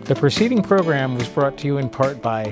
The preceding program was brought to you in part by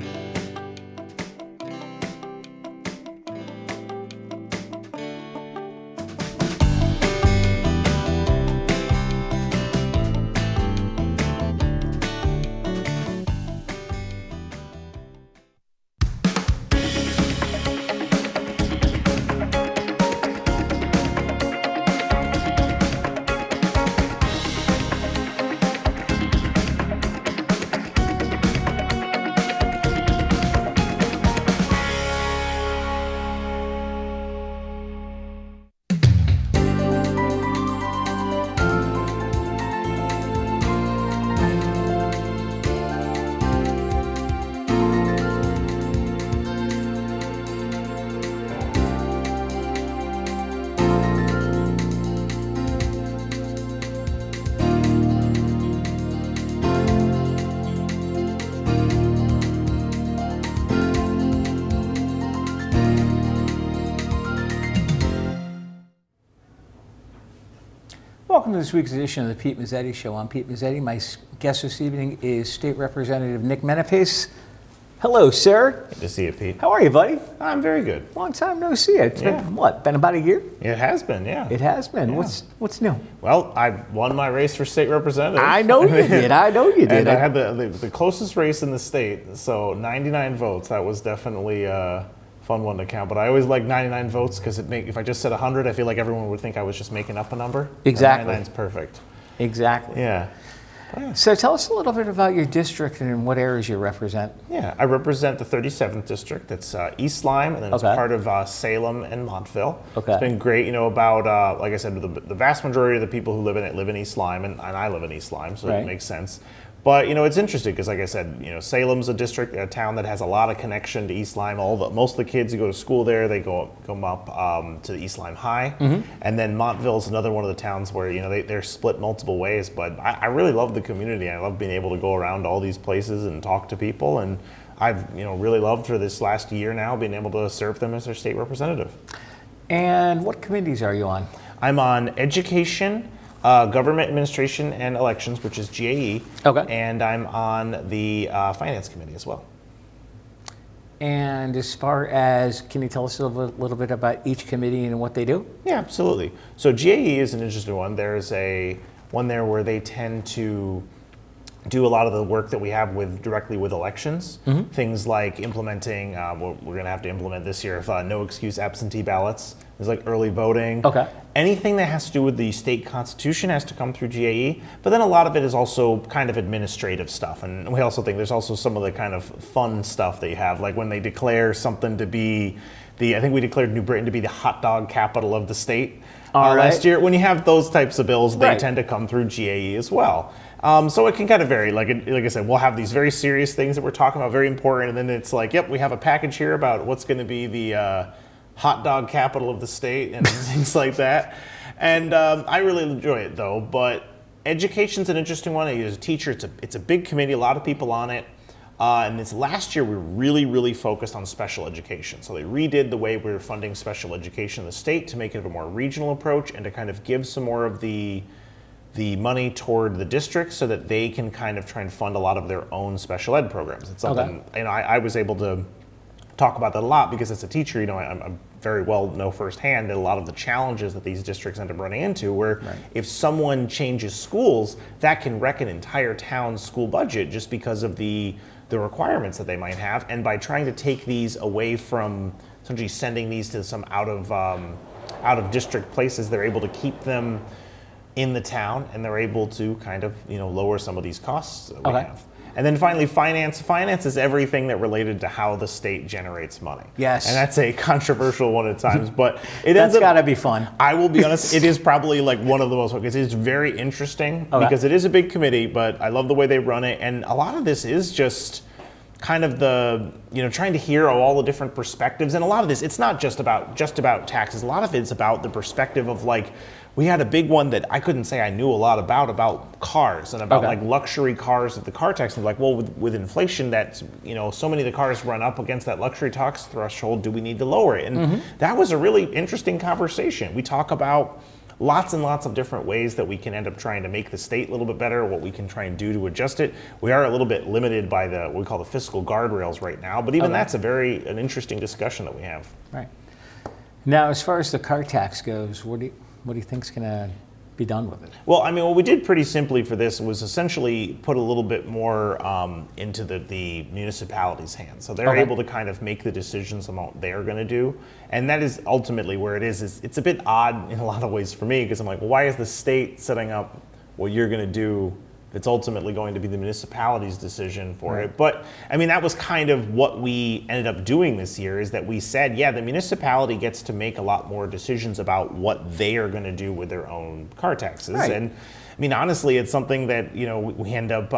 Welcome to this week's edition of the Pete Mezzetti Show. I'm Pete Mezzetti. My guest this evening is State Representative Nick Menapace. Hello, sir. Good to see you, Pete. How are you, buddy? I'm very good. Long time no see. It's been, what, been about a year? It has been, yeah. It has been. Yeah. What's new? Well, I won my race for state representative. I know you did. I know you did. And I had the closest race in the state, so 99 votes. That was definitely a fun one to count. But I always like 99 votes because if I just said 100, I feel like everyone would think I was just making up a number. Exactly. 99's perfect. Exactly. Yeah. So tell us a little bit about your district and what areas you represent. Yeah, I represent the 37th district. That's East Lyme, and then it's part of Salem and Montville. Okay. It's been great, about, like I said, the vast majority of the people who live in it live in East Lyme, and I live in East Lyme, so It makes sense. But, it's interesting because, like I said, Salem's a town that has a lot of connection to East Lyme. Most of the kids who go to school there, they go up to the East Lyme High. Mm-hmm. And then Montville's another one of the towns where, they're split multiple ways. But I really love the community. I love being able to go around all these places and talk to people. And I've, really loved for this last year now being able to serve them as their state representative. And what committees are you on? I'm on education, government administration and elections, which is GAE. Okay. And I'm on the finance committee as well. And as far as, can you tell us a little bit about each committee and what they do? Yeah, absolutely. So GAE is an interesting one. There's one there where they tend to do a lot of the work that we have directly with elections. Mm-hmm. Things like implementing, we're going to have to implement this year, no excuse absentee ballots. There's like early voting. Okay. Anything that has to do with the state constitution has to come through GAE, but then a lot of it is also kind of administrative stuff. And we also think there's also some of the kind of fun stuff that you have, like when they declare something to be I think we declared New Britain to be the hot dog capital of the state last year. When you have those types of bills, they tend to come through GAE as well. So it can kind of vary. Like I said, we'll have these very serious things that we're talking about, very important, and then it's like, yep, we have a package here about what's going to be the hot dog capital of the state and things like that. And I really enjoy it though. But education's an interesting one. As a teacher, it's a big committee, a lot of people on it. And this last year, we were really, really focused on special education. So they redid the way we were funding special education in the state to make it a more regional approach and to kind of give some more of the money toward the districts so that they can kind of try and fund a lot of their own special ed programs. It's something, I was able to talk about that a lot because as a teacher, I very well know firsthand that a lot of the challenges that these districts end up running into where if someone changes schools, that can wreck an entire town's school budget just because of the requirements that they might have. And by trying to take these away from essentially sending these to some out of district places, they're able to keep them in the town, and they're able to kind of lower some of these costs that we have. And then finally, finance. Finance is everything that related to how the state generates money. Yes. And that's a controversial one at times, but it ends up... That's gotta be fun. I will be honest, it is probably like one of the most, because it's very interesting because it is a big committee, but I love the way they run it. And a lot of this is just kind of the, trying to hear all the different perspectives. And a lot of this, it's not just about taxes. A lot of it's about the perspective of like, we had a big one that I couldn't say I knew a lot about cars and about like luxury cars at the car tax. And like, well, with inflation, that's, so many of the cars run up against that luxury tax threshold. Do we need to lower it? And that was a really interesting conversation. We talk about lots and lots of different ways that we can end up trying to make the state a little bit better, what we can try and do to adjust it. We are a little bit limited by what we call the fiscal guardrails right now, but even that's an interesting discussion that we have. Right. Now, as far as the car tax goes, what do you think's going to be done with it? Well, I mean, what we did pretty simply for this was essentially put a little bit more into the municipalities' hands. So they're able to kind of make the decisions on what they're going to do. And that is ultimately where it is. It's a bit odd in a lot of ways for me, because I'm like, well, why is the state setting up what you're going to do? It's ultimately going to be the municipality's decision for it. But I mean, that was kind of what we ended up doing this year, is that we said, yeah, the municipality gets to make a lot more decisions about what they are going to do with their own car taxes. Right. And I mean, honestly, it's something that, we end up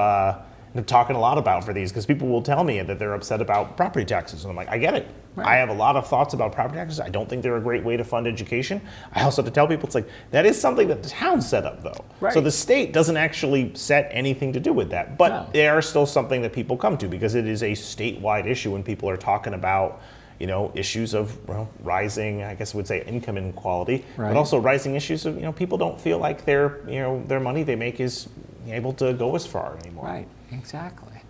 talking a lot about for these, because people will tell me that they're upset about property taxes. And I'm like, I get it. Right. I have a lot of thoughts about property taxes. I don't think they're a great way to fund education. I also have to tell people, it's like, that is something that the town set up, though. Right. So the state doesn't actually set anything to do with that. But they are still something that people come to, because it is a statewide issue when people are talking about, issues of rising, I guess I would say, income inequality, but also rising issues of, people don't feel like their money they make is able to go as far anymore. Right, exactly.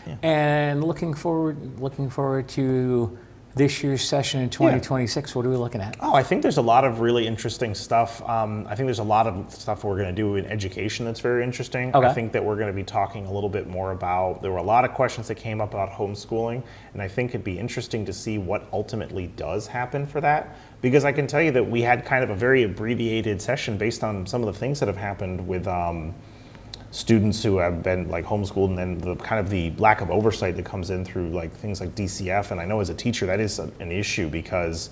Yeah. And looking forward to this year's session in 2026, what are we looking at? Oh, I think there's a lot of really interesting stuff. I think there's a lot of stuff we're going to do in education that's very interesting. I think that we're going to be talking a little bit more about, there were a lot of questions that came up about homeschooling, and I think it'd be interesting to see what ultimately does happen for that. Because I can tell you that we had kind of a very abbreviated session based on some of the things that have happened with students who have been like homeschooled, and then the kind of the lack of oversight that comes in through like things like DCF. And I know as a teacher that is an issue, because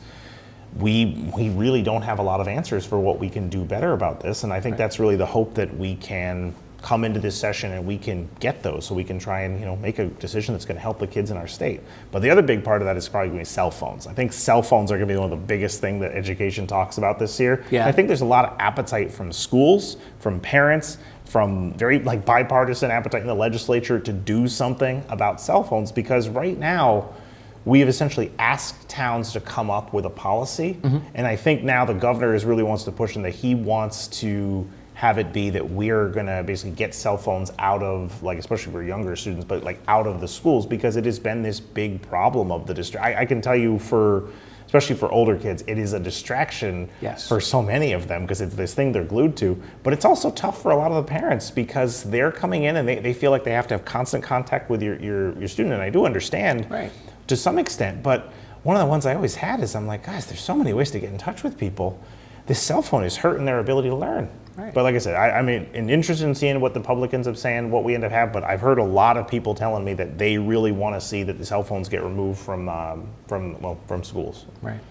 we really don't have a lot of answers for what we can do better about this. And I think that's really the hope, that we can come into this session and we can get those, so we can try and make a decision that's going to help the kids in our state. But the other big part of that is probably going to be cell phones. I think cell phones are going to be one of the biggest thing that education talks about this year. Yeah. I think there's a lot of appetite from schools, from parents, from very bipartisan appetite in the legislature to do something about cell phones, because right now we have essentially asked towns to come up with a policy. And I think now the governor really wants to push in that he wants to have it be that we're going to basically get cell phones out of, especially for younger students, but out of the schools, because it has been this big problem of the district. I can tell you, especially for older kids, it is a distraction for so many of them, because it's this thing they're glued to. But it's also tough for a lot of the parents, because they're coming in and they feel like they have to have constant contact with your student. And I do understand to some extent, but one of the ones I always had is, I'm like, guys, there's so many ways to get in touch with people. This cell phone is hurting their ability to learn. But like I said, I'm interested in seeing what the public ends up saying, what we end up having. But I've heard a lot of people telling me that they really want to see that the cell phones get removed from schools. Right.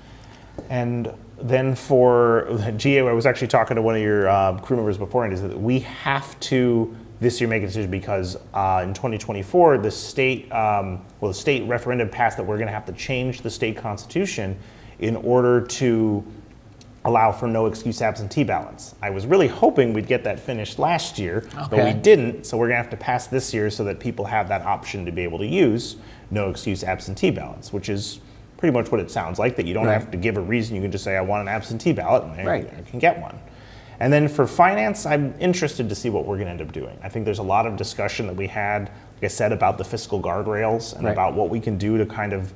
And then for GA, I was actually talking to one of your crew members beforehand, is that we have to this year make a decision, because in 2024 the state referendum passed that we're going to have to change the state constitution in order to allow for no excuse absentee ballots. I was really hoping we'd get that finished last year, but we didn't. So we're gonna have to pass this year so that people have that option to be able to use no excuse absentee ballots, which is pretty much what it sounds like, that you don't have to give a reason. You can just say, I want an absentee ballot, and you can get one. And then for finance, I'm interested to see what we're gonna end up doing. I think there's a lot of discussion that we had, like I said, about the fiscal guardrails and about what we can do to kind of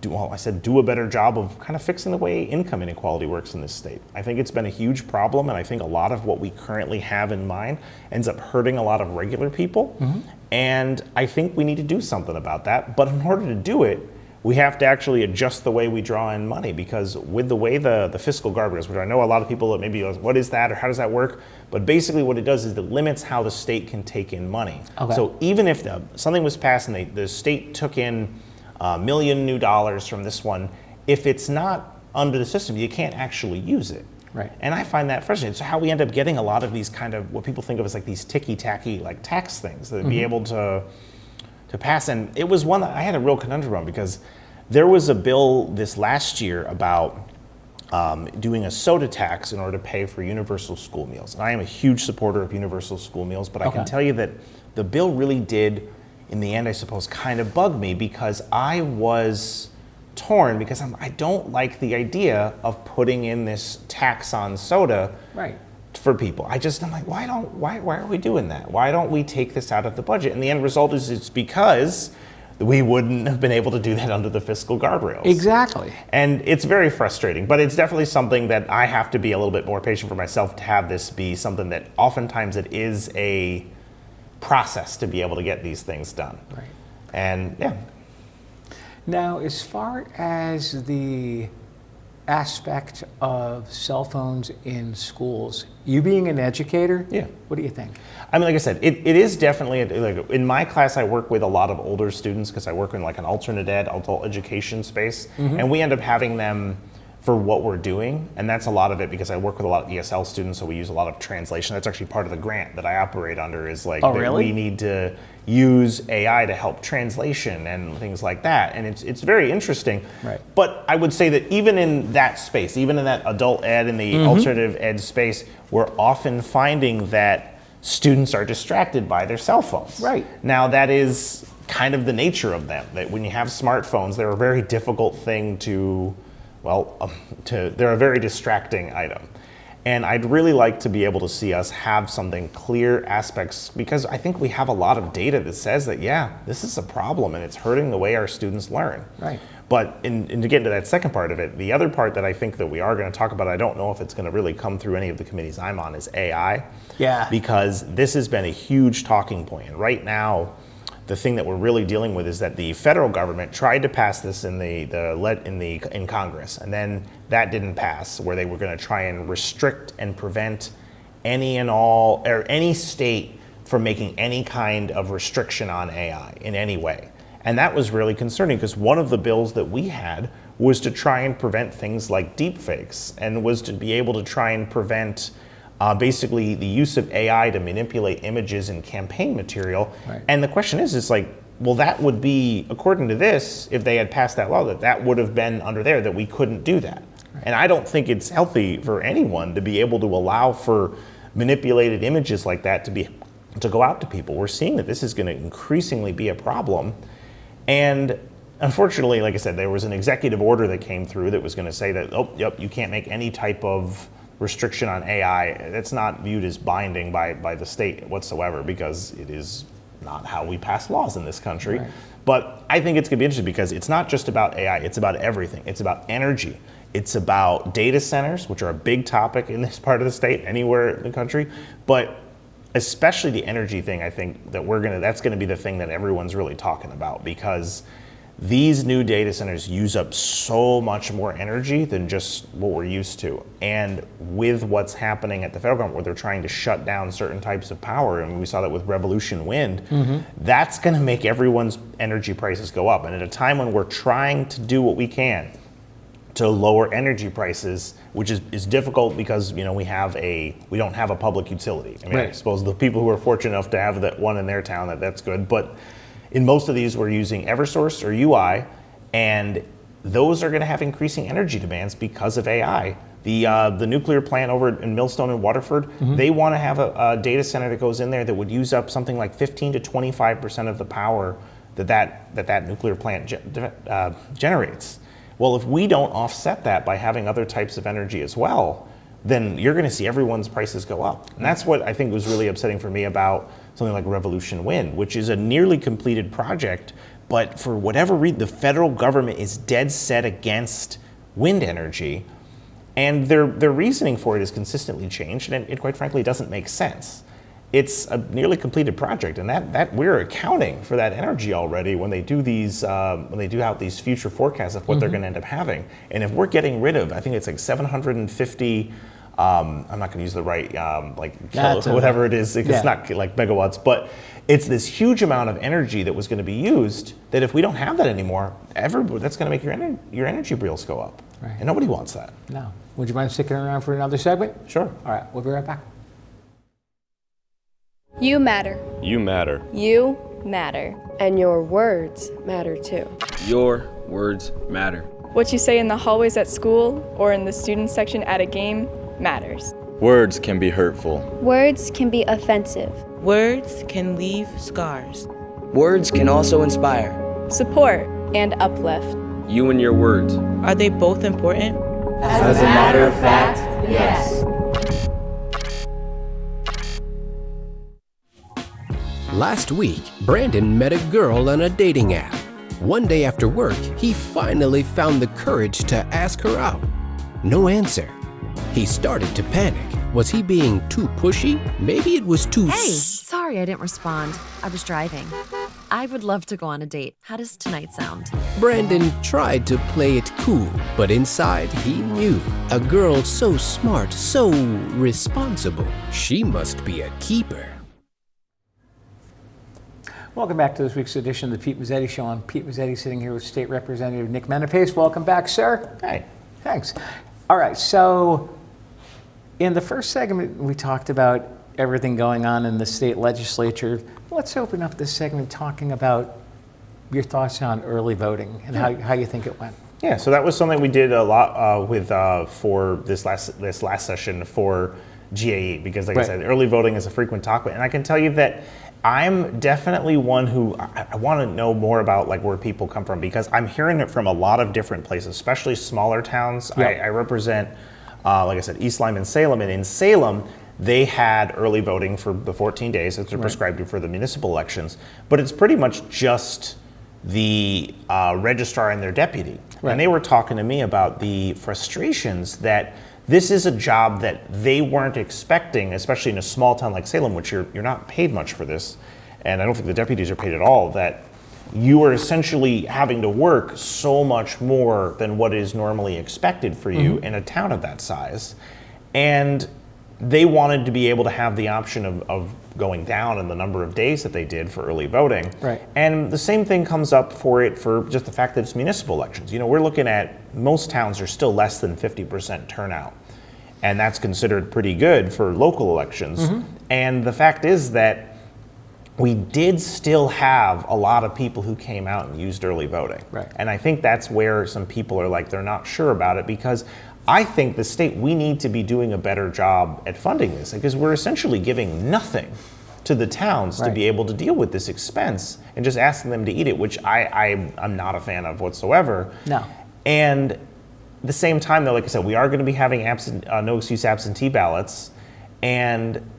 do a better job of kind of fixing the way income inequality works in this state. I think it's been a huge problem, and I think a lot of what we currently have in mind ends up hurting a lot of regular people. And I think we need to do something about that. But in order to do it, we have to actually adjust the way we draw in money, because with the way the fiscal guardrails, which I know a lot of people that maybe go, what is that, or how does that work? But basically what it does is it limits how the state can take in money. So even if something was passed and the state took in $1 million new from this one, if it's not under the system, you can't actually use it. And I find that frustrating. So how we end up getting a lot of these kind of what people think of as like these ticky-tacky like tax things that be able to pass. And it was one that I had a real conundrum on, because there was a bill this last year about doing a soda tax in order to pay for universal school meals. And I am a huge supporter of universal school meals, but I can tell you that the bill really did, in the end, I suppose, kind of bug me, because I was torn, because I don't like the idea of putting in this tax on soda for people. I'm like, why are we doing that? Why don't we take this out of the budget? And the end result is it's because we wouldn't have been able to do that under the fiscal guardrails. Exactly. And it's very frustrating, but it's definitely something that I have to be a little bit more patient for myself to have this be something that oftentimes it is a process to be able to get these things done. Right. And yeah. Now, as far as the aspect of cell phones in schools, you being an educator, Yeah. what do you think? I mean, like I said, it is definitely, like in my class, I work with a lot of older students because I work in like an alternate ed, adult education space, and we end up having them for what we're doing, and that's a lot of it because I work with a lot of ESL students, so we use a lot of translation. That's actually part of the grant that I operate under is like Oh, that really? we need to use AI to help translation and things like that, and it's very interesting. Right. But I would say that even in that space, even in that adult ed and the alternative ed space, we're often finding that students are distracted by their cell phones. Right. Now that is kind of the nature of them, that when you have smartphones, they're a very difficult thing to, they're a very distracting item. And I'd really like to be able to see us have something clear aspects, because I think we have a lot of data that says that, yeah, this is a problem and it's hurting the way our students learn. Right. But and to get into that second part of it, the other part that I think that we are going to talk about, I don't know if it's going to really come through any of the committees I'm on, is AI. Yeah. Because this has been a huge talking point. And right now, the thing that we're really dealing with is that the federal government tried to pass this in Congress, and then that didn't pass, where they were going to try and restrict and prevent any and all, or any state from making any kind of restriction on AI in any way. And that was really concerning, because one of the bills that we had was to try and prevent things like deepfakes, and was to be able to try and prevent basically the use of AI to manipulate images and campaign material. Right. And the question is like, well, that would be, according to this, if they had passed that law, that would have been under there, that we couldn't do that. Right. And I don't think it's healthy for anyone to be able to allow for manipulated images like that to go out to people. We're seeing that this is going to increasingly be a problem. And unfortunately, like I said, there was an executive order that came through that was going to say that, oh, yep, you can't make any type of restriction on AI. That's not viewed as binding by the state whatsoever, because it is not how we pass laws in this country. Right. But I think it's going to be interesting, because it's not just about AI, it's about everything. It's about energy. It's about data centers, which are a big topic in this part of the state, anywhere in the country. But especially the energy thing, I think that that's going to be the thing that everyone's really talking about, because these new data centers use up so much more energy than just what we're used to. And with what's happening at the federal government, where they're trying to shut down certain types of power, and we saw that with Revolution Wind, that's going to make everyone's energy prices go up. And at a time when we're trying to do what we can to lower energy prices, which is difficult because we don't have a public utility. I mean, Right. I suppose the people who are fortunate enough to have that one in their town, that's good. But in most of these, we're using Eversource or UI, and those are going to have increasing energy demands because of AI. The nuclear plant over in Millstone and Waterford, they want to have a data center that goes in there that would use up something like 15 to 25% of the power that nuclear plant generates. Well, if we don't offset that by having other types of energy as well, then you're going to see everyone's prices go up. And that's what I think was really upsetting for me about something like Revolution Wind, which is a nearly completed project, but for whatever reason, the federal government is dead set against wind energy, and their reasoning for it is consistently changed, and it quite frankly doesn't make sense. It's a nearly completed project, and that we're accounting for that energy already when they do these out these future forecasts of what they're going to end up having. And if we're getting rid of, I think it's like 750. I'm not going to use the right whatever it is. It's not like megawatts, but it's this huge amount of energy that was going to be used. That if we don't have that anymore, that's going to make your energy bills go up, Right. and nobody wants that. No. Would you mind sticking around for another segment? Sure. All right, we'll be right back. You matter. You matter. You matter. And your words matter too. Your words matter. What you say in the hallways at school or in the student section at a game matters. Words can be hurtful. Words can be offensive. Words can leave scars. Words can also inspire. Support and uplift. You and your words. Are they both important? As a matter of fact, yes. Last week, Brandon met a girl on a dating app. One day after work, he finally found the courage to ask her out. No answer. He started to panic. Was he being too pushy? Maybe it was too Hey, sorry I didn't respond. I was driving. I would love to go on a date. How does tonight sound? Brandon tried to play it cool, but inside he knew. A girl so smart, so responsible, she must be a keeper. Welcome back to this week's edition of the Pete Mezzetti Show. I'm Pete Mezzetti, sitting here with State Representative Nick Menapace. Welcome back, sir. Hey. Thanks. All right, so in the first segment, we talked about everything going on in the state legislature. Let's open up this segment talking about your thoughts on early voting and how you think it went. Yeah, so that was something we did a lot with for this last session for GAE, because like I said, early voting is a frequent topic, and I can tell you that I'm definitely one who I want to know more about, like, where people come from, because I'm hearing it from a lot of different places, especially smaller towns. I represent, like I said, East Lyme and Salem, and in Salem, they had early voting for the 14 days that they're prescribed for the municipal elections, but it's pretty much just the registrar and their deputy. And they were talking to me about the frustrations that this is a job that they weren't expecting, especially in a small town like Salem, which you're not paid much for this, and I don't think the deputies are paid at all, that you are essentially having to work so much more than what is normally expected for you in a town of that size. And they wanted to be able to have the option of going down in the number of days that they did for early voting. And the same thing comes up for it for just the fact that it's municipal elections. You know, we're looking at, most towns are still less than 50% turnout. And that's considered pretty good for local elections. And the fact is that we did still have a lot of people who came out and used early voting. And I think that's where some people are like, they're not sure about it, because I think the state, we need to be doing a better job at funding this, because we're essentially giving nothing to the towns to be able to deal with this expense and just asking them to eat it, which I'm not a fan of whatsoever. And at the same time, though, like I said, we are going to be having no excuse absentee ballots, and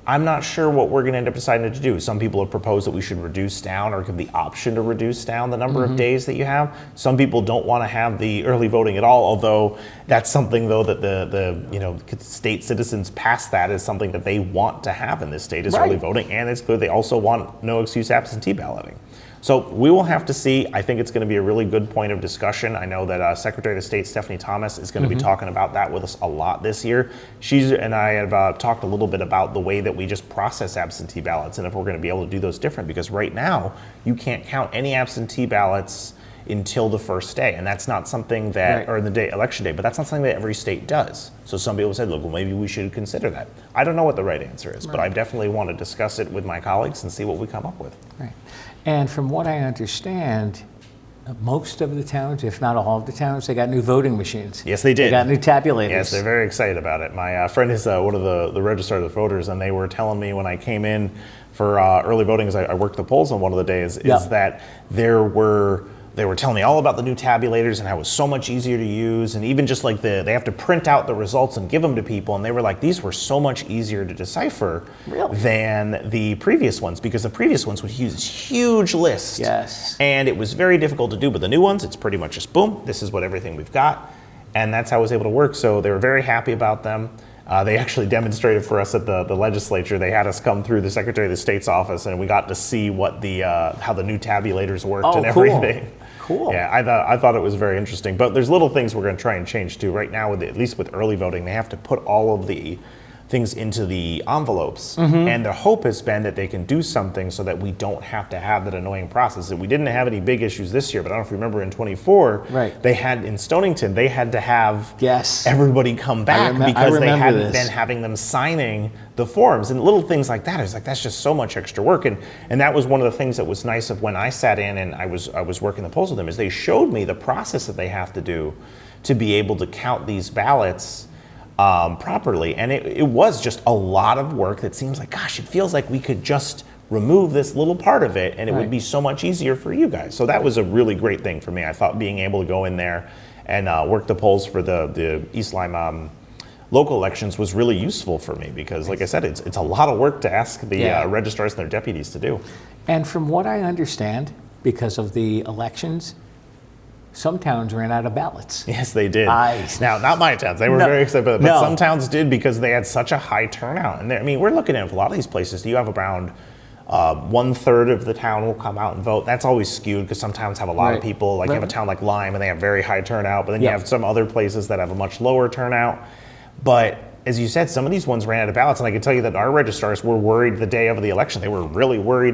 I'm not sure what we're going to end up deciding to do. Some people have proposed that we should reduce down, or give the option to reduce down the number of days that you have. Some people don't want to have the early voting at all, although that's something, though, that the state citizens passed that as something that they want to have in this state, is early voting, and it's clear they also want no excuse absentee balloting. So we will have to see. I think it's going to be a really good point of discussion. I know that Secretary of State Stephanie Thomas is going to be talking about that with us a lot this year. She and I have talked a little bit about the way that we just process absentee ballots, and if we're going to be able to do those different, because right now you can't count any absentee ballots until the first day, and that's not something that, or the election day, but that's not something that every state does. So some people said, look, well, maybe we should consider that. I don't know what the right answer is, but I definitely want to discuss it with my colleagues and see what we come up with. And from what I understand, most of the towns, if not all of the towns, they got new voting machines. Yes, they did. They got new tabulators. Yes, they're very excited about it. My friend is one of the registrar of voters, and they were telling me when I came in for early voting, as I worked the polls on one of the days, is that they were telling me all about the new tabulators and how it was so much easier to use, and even just like they have to print out the results and give them to people, and they were like, these were so much easier to decipher than the previous ones, because the previous ones would use this huge list. And it was very difficult to do, but the new ones, it's pretty much just boom, this is what everything we've got, and that's how it was able to work. So they were very happy about them. They actually demonstrated for us at the legislature. They had us come through the Secretary of the State's office, and we got to see what how the new tabulators worked and everything. Yeah, I thought it was very interesting. But there's little things we're going to try and change too. Right now, at least with early voting, they have to put all of the things into the envelopes. And the hope has been that they can do something so that we don't have to have that annoying process. We didn't have any big issues this year, but I don't know if you remember in 24, they had in Stonington, they had to have everybody come back because they hadn't been having them signing the forms, and little things like that. It's like, that's just so much extra work. And that was one of the things that was nice of when I sat in and I was working the polls with them, is they showed me the process that they have to do to be able to count these ballots properly. And it was just a lot of work that seems like, gosh, it feels like we could just remove this little part of it and it would be so much easier for you guys. So that was a really great thing for me. I thought being able to go in there and work the polls for the East Lyme local elections was really useful for me because, like I said, it's a lot of work to ask the registrars and their deputies to do. And from what I understand, because of the elections, some towns ran out of ballots. Yes, they did. Nice. Now, not my towns. They were very excited, but some towns did because they had such a high turnout. And I mean, we're looking at a lot of these places. You have around 1/3 of the town will come out and vote. That's always skewed because some towns have a lot of people. Like you have a town like Lyme and they have very high turnout, but then you have some other places that have a much lower turnout. But as you said, some of these ones ran out of ballots, and I can tell you that our registrars were worried the day of the election. They were really worried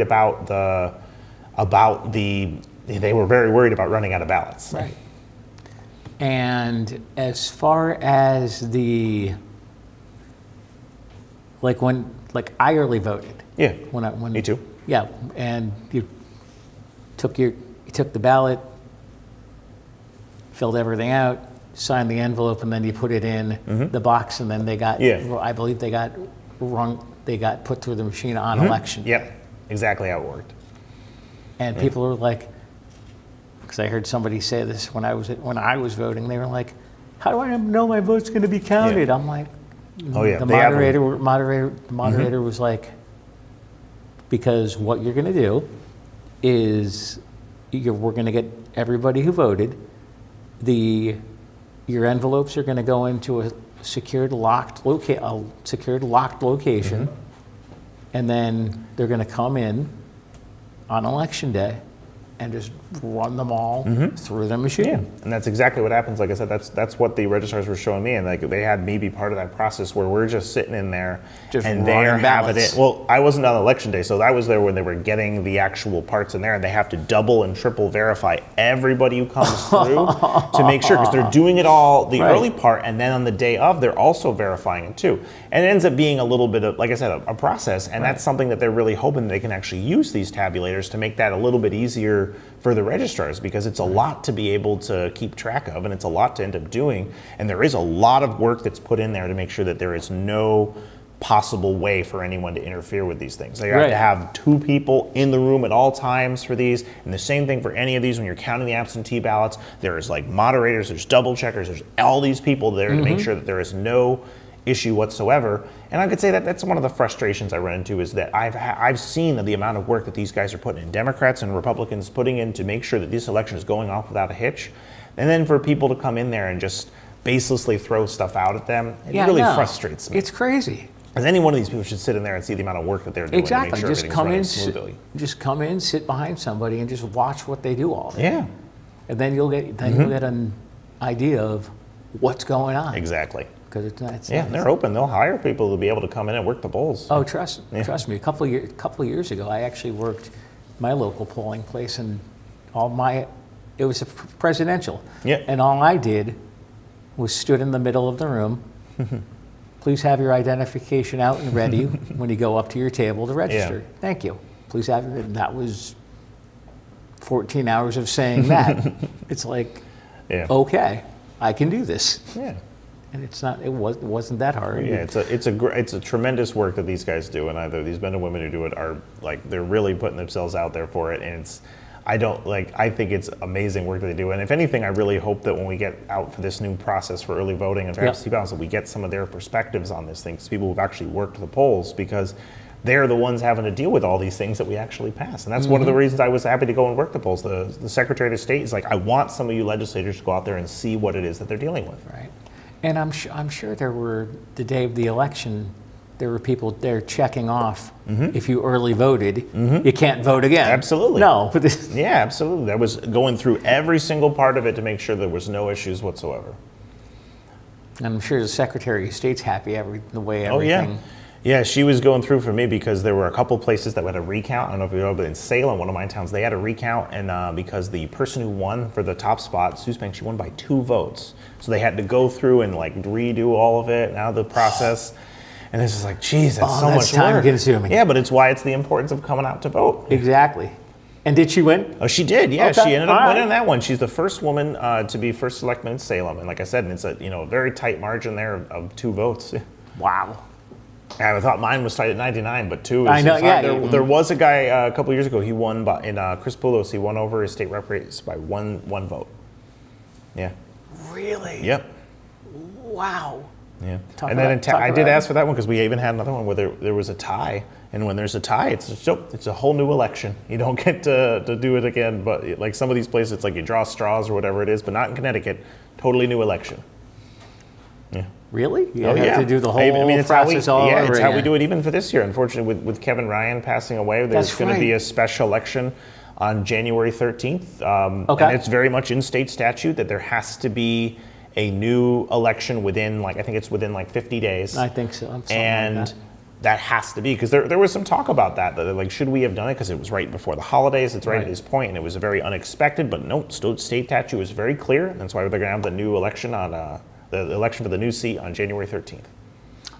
they were very worried about running out of ballots. Right. And as far as like I early voted. Yeah. When me too. Yeah, and you took the ballot, filled everything out, signed the envelope, and then you put it in the box, and then they got. I believe they got put through the machine on election. Yep, exactly how it worked. And people were like, because I heard somebody say this when I was voting, they were like, "How do I know my vote's going to be counted?" I'm like, "Oh yeah." The moderator was like, because what you're going to do is we're going to get everybody who voted. Your envelopes are going to go into a secured locked location, and then they're going to come in on election day and just run them all through the machine. Yeah, and that's exactly what happens. Like I said, that's what the registrars were showing me, and like they had me be part of that process where we're just sitting in there and they're having it. Well, I wasn't on election day, so I was there when they were getting the actual parts in there, and they have to double and triple verify everybody who comes through to make sure, because they're doing it all the early part, and then on the day of, they're also verifying it too. And it ends up being a little bit of, like I said, a process, and that's something that they're really hoping they can actually use these tabulators to make that a little bit easier for the registrars, because it's a lot to be able to keep track of, and it's a lot to end up doing, and there is a lot of work that's put in there to make sure that there is no possible way for anyone to interfere with these things. They have to have 2 people in the room at all times for these, and the same thing for any of these when you're counting the absentee ballots. There's like moderators, there's double checkers, there's all these people there to make sure that there is no issue whatsoever. And I could say that that's one of the frustrations I run into, is that I've seen the amount of work that these guys are putting in, Democrats and Republicans putting in, to make sure that this election is going off without a hitch. And then for people to come in there and just baselessly throw stuff out at them, it really frustrates me. It's crazy. Because any one of these people should sit in there and see the amount of work that they're doing to make sure everything's running smoothly. Just come in, sit behind somebody, and just watch what they do all day. Yeah. And then you'll get an idea of what's going on. Exactly. Because they're open. They'll hire people to be able to come in and work the polls. Oh, trust me. A couple of years ago, I actually worked my local polling place, and it was a presidential. Yeah. And all I did was stood in the middle of the room. Please have your identification out and ready when you go up to your table to register. Yeah. Thank you. Please have it. And that was 14 hours of saying that. It's like, okay, I can do this. Yeah. And it wasn't that hard. Yeah, it's a tremendous work that these guys do, and either these men and women who do it are like, they're really putting themselves out there for it, and I think it's amazing work that they do. And if anything, I really hope that when we get out for this new process for early voting and for absentee ballots, that we get some of their perspectives on this thing, because people who've actually worked the polls, because they're the ones having to deal with all these things that we actually pass. And that's one of the reasons I was happy to go and work the polls. The Secretary of State is like, I want some of you legislators to go out there and see what it is that they're dealing with. Right. And I'm sure there were, the day of the election, there were people there checking off, if you early voted, you can't vote again. Absolutely. No. Yeah, absolutely. That was going through every single part of it to make sure there was no issues whatsoever. And I'm sure the Secretary of State's happy the way everything. Oh, yeah. Yeah, she was going through for me, because there were a couple places that had a recount. I don't know if you know, but in Salem, one of my towns, they had a recount, and because the person who won for the top spot, Seuss Bank, she won by 2 votes. So they had to go through and like redo all of it, now the process. And it's just like, geez, that's so much time work. consuming. Yeah, but it's why it's the importance of coming out to vote. Exactly. And did she win? Oh, she did. Yeah, Okay. she ended up winning that one. She's the first woman to be first selectman in Salem, and like I said, it's a very tight margin there of 2 votes. Wow. I thought mine was tight at 99, but 2 is I know, hard. yeah. There was a guy a couple years ago. He won in Chris Poulos. He won over his state rep race by one vote. Yeah. Really? Yep. Wow. Yeah. Talk And then about- I talk did about- ask for that one because we even had another one where there was a tie. And when there's a tie, it's a whole new election. You don't get to do it again. But like some of these places, it's like you draw straws or whatever it is, but not in Connecticut. Totally new election. Yeah. Really? You Oh, have yeah. to do the whole it's how we, process all over it's how we again. do it even for this year. Unfortunately, with Kevin Ryan passing away, there's That's going to be right. a special election on January 13th. Okay. And it's very much in state statute that there has to be a new election within, I think it's within 50 days. I think so. Something And like that. that has to be, because there was some talk about that should we have done it, because it was right before the holidays, it's right at this point, and it was a very unexpected, but no, state statute was very clear. That's why they're going to have the new election on, the election for the new seat on January 13th.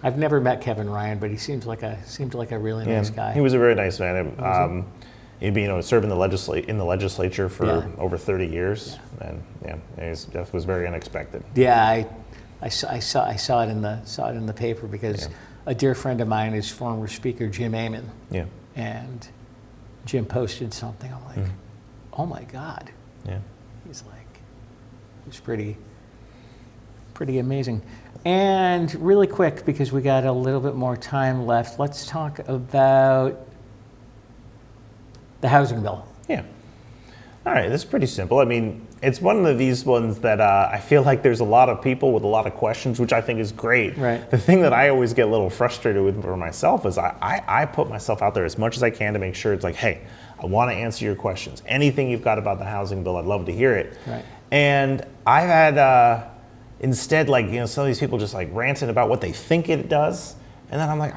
I've never met Kevin Ryan, but he seemed like a really nice guy. He was a very nice man. He'd been, served in the legislature for over 30 years, and his death was very unexpected. Yeah, I saw it in the paper because a dear friend of mine is former Speaker Jim Amon. Yeah. And Jim posted something. I'm like, oh my God. Yeah. He's like, it's pretty amazing. And really quick, because we got a little bit more time left, let's talk about the housing bill. Yeah. All right, this is pretty simple. I mean, it's one of these ones that I feel like there's a lot of people with a lot of questions, which I think is great. Right. The thing that I always get a little frustrated with for myself is I put myself out there as much as I can to make sure it's like, hey, I want to answer your questions. Anything you've got about the housing bill, I'd love to hear it. Right. And I've had, instead, some of these people just ranting about what they think it does. And then I'm like,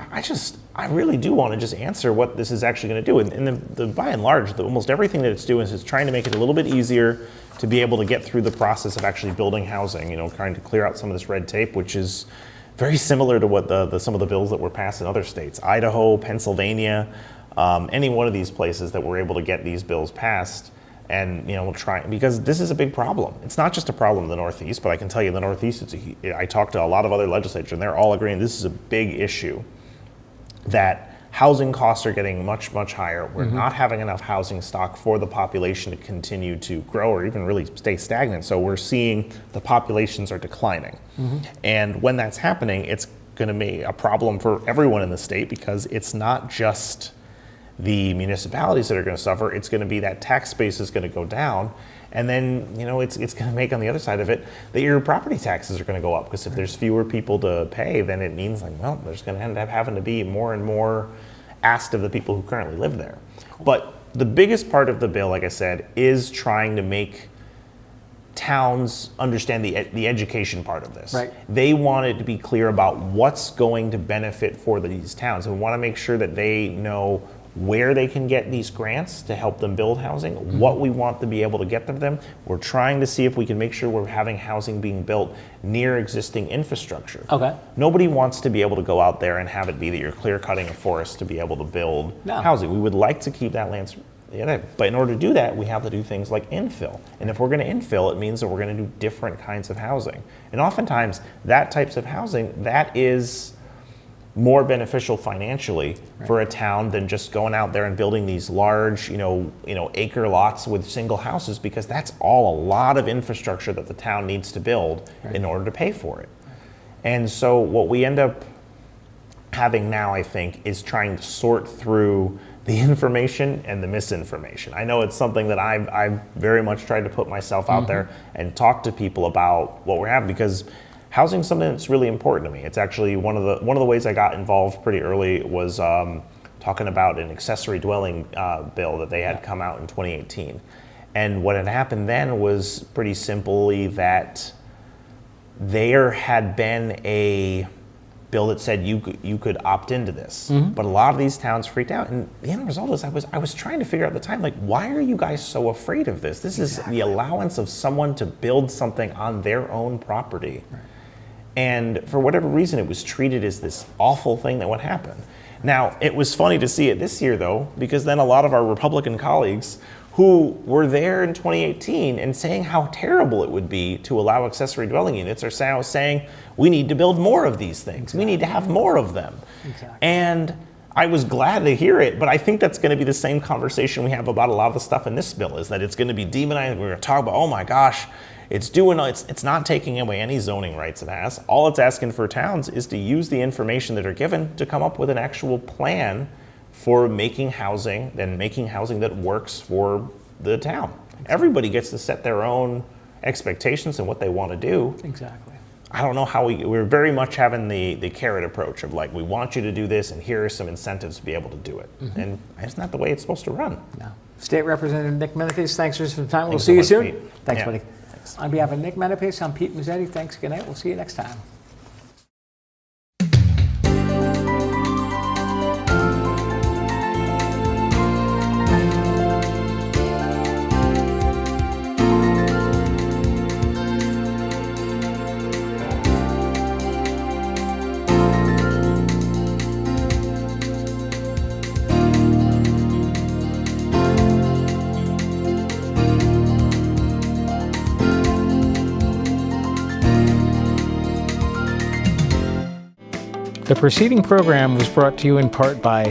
I really do want to just answer what this is actually going to do. And by and large, almost everything that it's doing is it's trying to make it a little bit easier to be able to get through the process of actually building housing, trying to clear out some of this red tape, which is very similar to what some of the bills that were passed in other states. Idaho, Pennsylvania, any one of these places that were able to get these bills passed. And we'll try, because this is a big problem. It's not just a problem in the Northeast, but I can tell you in the Northeast, I talked to a lot of other legislatures, and they're all agreeing this is a big issue, that housing costs are getting much, much higher. We're not having enough housing stock for the population to continue to grow or even really stay stagnant. So we're seeing the populations are declining. And when that's happening, it's going to be a problem for everyone in the state, because it's not just the municipalities that are going to suffer. It's going to be that tax base is going to go down, and then it's going to make, on the other side of it, that your property taxes are going to go up, because if there's fewer people to pay, then it means there's going to end up having to be more and more asked of the people who currently live there. But the biggest part of the bill, like I said, is trying to make towns understand the education part of this. Right. They wanted to be clear about what's going to benefit for these towns, and we want to make sure that they know where they can get these grants to help them build housing, what we want to be able to get them. We're trying to see if we can make sure we're having housing being built near existing infrastructure. Okay. Nobody wants to be able to go out there and have it be that you're clear cutting a forest to be able to build housing. We would like to keep that land, but in order to do that, we have to do things like infill. And if we're going to infill, it means that we're going to do different kinds of housing. And oftentimes, that types of housing, that is more beneficial financially for a town than just going out there and building these large, acre lots with single houses, because that's all a lot of infrastructure that the town needs to build in order to pay for it. And so what we end up having now, I think, is trying to sort through the information and the misinformation. I know it's something that I've very much tried to put myself out there and talk to people about what we're having, because housing is something that's really important to me. It's actually one of the ways I got involved pretty early was talking about an accessory dwelling bill that they had come out in 2018. And what had happened then was pretty simply that there had been a bill that said you could opt into this, but a lot of these towns freaked out. And the end result is I was trying to figure out at the time, why are you guys so afraid of this? This is the allowance of someone to build something on their own property. Right. And for whatever reason, it was treated as this awful thing that would happen. Now, it was funny to see it this year, though, because then a lot of our Republican colleagues who were there in 2018 and saying how terrible it would be to allow accessory dwelling units are now saying, we need to build more of these things. Exactly. We need to have more of them. Exactly. And I was glad to hear it, but I think that's going to be the same conversation we have about a lot of the stuff in this bill, is that it's going to be demonized. We're going to talk about, oh my gosh, It's not taking away any zoning rights it has. All it's asking for towns is to use the information that are given to come up with an actual plan for making housing that works for the town. Everybody gets to set their own expectations and what they want to do. Exactly. I don't know how we're very much having the carrot approach of like, we want you to do this and here are some incentives to be able to do it. And it's not the way it's supposed to run. No. State Representative Nick Menapace, thanks for some time. We'll Thanks see so you much, soon. Pete. Thanks, Yeah. buddy. Thanks. On behalf of Nick Menapace, I'm Pete Mezzetti. Thanks, good night. We'll see you next time. The preceding program was brought to you in part by